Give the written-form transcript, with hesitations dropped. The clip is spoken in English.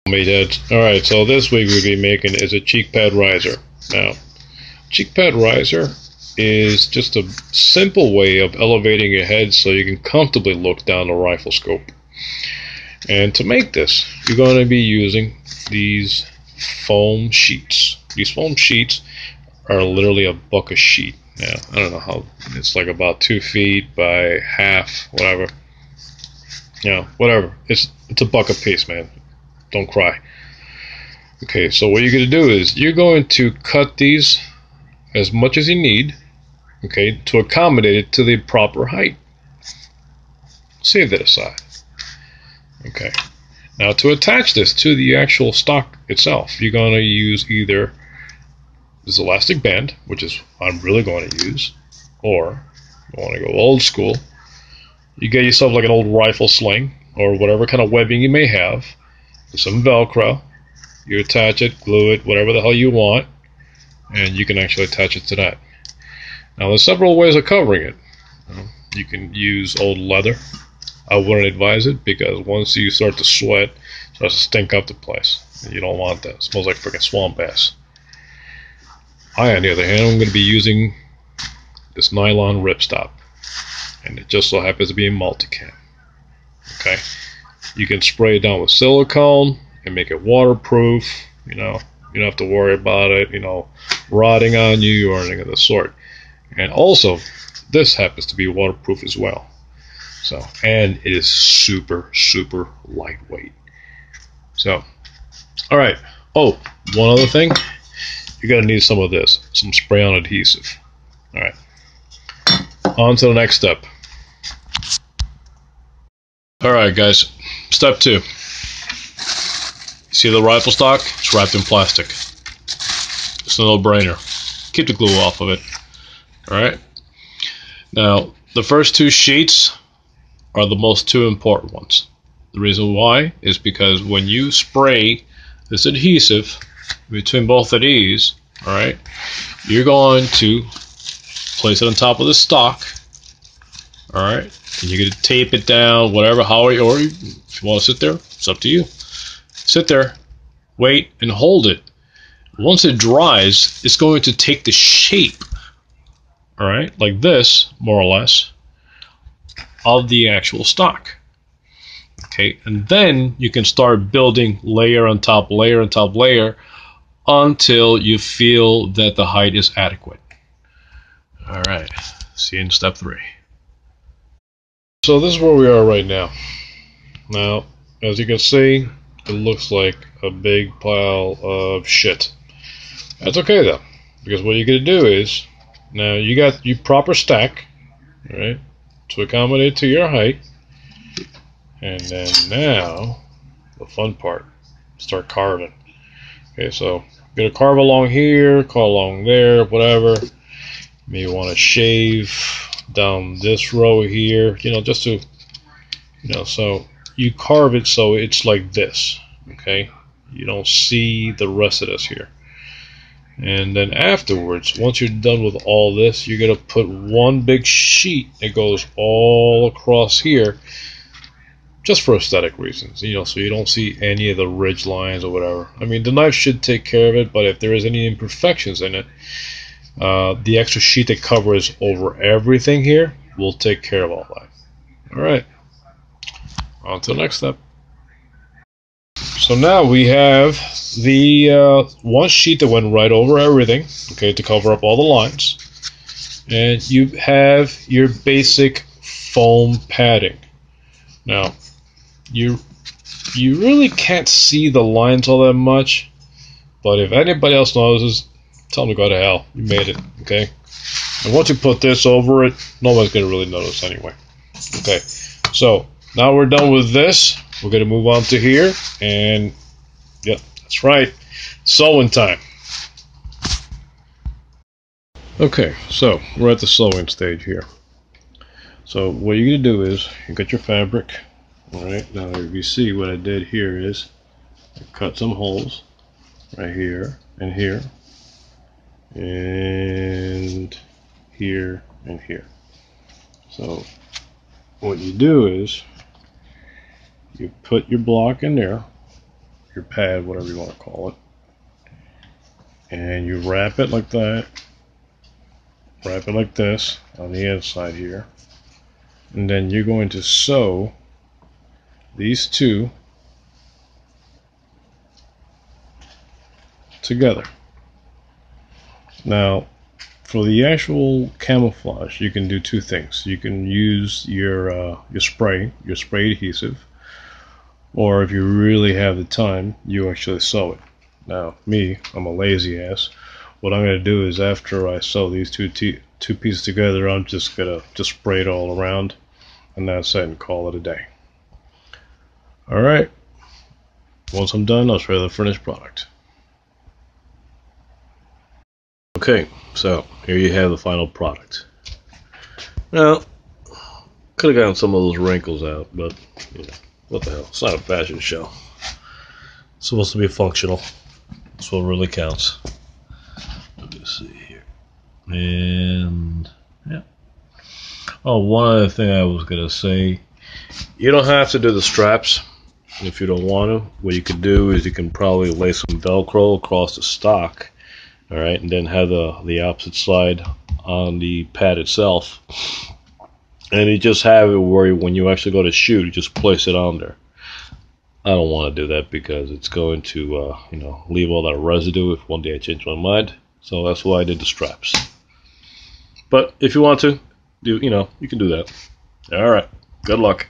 Alright, so this week we'll be making is a cheek pad riser. Now, cheek pad riser is just a simple way of elevating your head so you can comfortably look down the rifle scope. And to make this, you're going to be using these foam sheets. These foam sheets are literally a buck a sheet. Now, I don't know how, it's like about 2 feet by half, whatever. You know, whatever. It's a buck a piece, man. Don't cry. Okay, so what you're going to do is you're going to cut these as much as you need, okay, to accommodate it to the proper height. Save that aside. Okay. Now to attach this to the actual stock itself, you're going to use either this elastic band, which is what I'm really going to use, or you want to go old school. You get yourself like an old rifle sling or whatever kind of webbing you may have. Some Velcro, you attach it, glue it, whatever the hell you want, and you can actually attach it to that. Now there's several ways of covering it. You can use old leather. I wouldn't advise it because once you start to sweat, it starts to stink up the place, and you don't want that. It smells like freaking swamp ass. On the other hand, I'm going to be using this nylon ripstop, and it just so happens to be a multicam. Okay. You can spray it down with silicone and make it waterproof. You know, you don't have to worry about it, you know, rotting on you or anything of the sort. And also, this happens to be waterproof as well. So, and it is super, super lightweight. So, all right. Oh, one other thing, you're gonna need some of this, some spray-on adhesive. All right. On to the next step. All right, guys. Step 2. See the rifle stock? It's wrapped in plastic. It's a no-brainer. Keep the glue off of it. Alright? Now, the first 2 sheets are the most 2 important ones. The reason why is because when you spray this adhesive between both of these, alright, you're going to place it on top of the stock. Alright? And you're going to tape it down, whatever, or if you want to sit there, it's up to you. Sit there, wait, and hold it. Once it dries, it's going to take the shape, alright, like this, more or less, of the actual stock. Okay, and then you can start building layer on top layer on top layer until you feel that the height is adequate. Alright, see you in step 3. So this is where we are right now. Now, as you can see, it looks like a big pile of shit. That's okay though, because what you're gonna do is, now you got your proper stack, right, to accommodate to your height, and then now the fun part, start carving. Okay, so you're gonna carve along here, carve along there, whatever. You may want to shave down this row here, you know, just to, you know, so you carve it so it's like this, okay? You don't see the rest of this here. And then afterwards, once you're done with all this, you're gonna put one big sheet that goes all across here, just for aesthetic reasons, you know, so you don't see any of the ridge lines or whatever. I mean, the knife should take care of it, but if there is any imperfections in it, the extra sheet that covers over everything here will take care of all that. Alright, on to the next step. So now we have the one sheet that went right over everything, okay, to cover up all the lines. And you have your basic foam padding. Now, you really can't see the lines all that much, but if anybody else notices, tell them to go to hell. You made it, okay? And once you put this over it, nobody's going to really notice anyway. Okay, so now we're done with this. We're going to move on to here, and yep, that's right, sewing time. Okay, so we're at the sewing stage here. So what you're going to do is, you got your fabric. Alright, now if you see what I did here is, I cut some holes right here, and here, and here, and here. So what you do is, you put your block in there, your pad, whatever you want to call it, and you wrap it like that. Wrap it like this on the inside here, and then you're going to sew these two together. Now, for the actual camouflage, you can do two things. You can use your spray adhesive, or if you really have the time, you actually sew it. Now, me, I'm a lazy ass. What I'm going to do is after I sew these two pieces together, I'm just going to spray it all around, and that's it, and call it a day. Alright, once I'm done, I'll show you the finished product. Okay, so here you have the final product. Now, could have gotten some of those wrinkles out, but you know, what the hell? It's not a fashion show. It's supposed to be functional. That's what really counts. Let me see here. And yeah. Oh, one other thing I was gonna say, you don't have to do the straps if you don't want to. What you could do is you can probably lay some Velcro across the stock, all right, and then have the opposite side on the pad itself, and you just have it where when you actually go to shoot, you just place it on there. I don't want to do that because it's going to you know, leave all that residue if one day I change my mind. So that's why I did the straps. But if you want to, you know, you can do that. All right. Good luck.